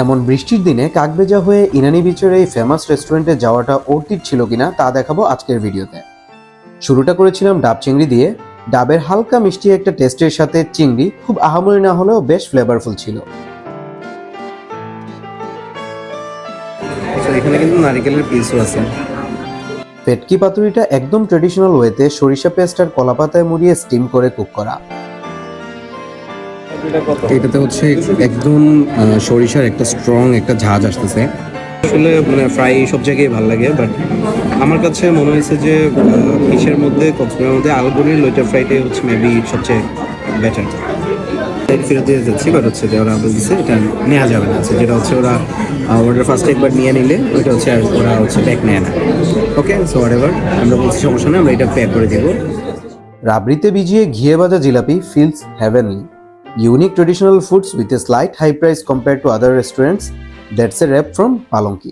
এমন বৃষ্টির দিনে কাকভেজা হয়ে ইনানি বিচের এই ফেমাস রেস্টুরেন্টে যাওয়াটা অর্থিত ছিল কিনা তা দেখাবো আজকের ভিডিওতে। শুরুটা করেছিলাম ডাব চিংড়ি দিয়ে। ডাবের হালকা মিষ্টি একটা টেস্টের সাথে চিংড়ি খুব আহামরি না হলেও বেশ ফ্লেভারফুল ছিল। এখানে কিন্তু নারকেলের পিসও আছে। ভেটকি পাতুরিটা একদম ট্রেডিশনাল ওয়েতে সরিষা পেস্ট আর কলাপাতায় মুড়িয়ে স্টিম করে কুক করা। এটাতে হচ্ছে একদম সরিষার একটা স্ট্রং একটা ঝাঁজ আসতেছে। আসলে মানে ফ্রাই সব জায়গায় ভালো লাগে, বাট আমার কাছে মনে হয়েছে যে ফিশের মধ্যে কক্সবাজারের মধ্যে আলুবনির লইটা ফ্রাইটাই হচ্ছে মেবি সবচেয়ে বেটার। ফেরত দিয়ে যাচ্ছি, বাট হচ্ছে যে ওরা বলতেছে এটা নেওয়া যাবে না, যেটা হচ্ছে ওরা অর্ডার ফার্স্টে একবার নিয়ে নিলে ওইটা হচ্ছে আর ওরা হচ্ছে প্যাক নেয় না। ওকে, সো হোয়াটএভার, আমরা বলছি সমস্যা নেই, আমরা এটা প্যাক করে দেবো। রাবড়িতে ভিজিয়ে ঘিয়ে ভাজা jilapi feels heavenly. Unique traditional foods with a slight high price compared to other restaurants. That's a wrap from Palonki.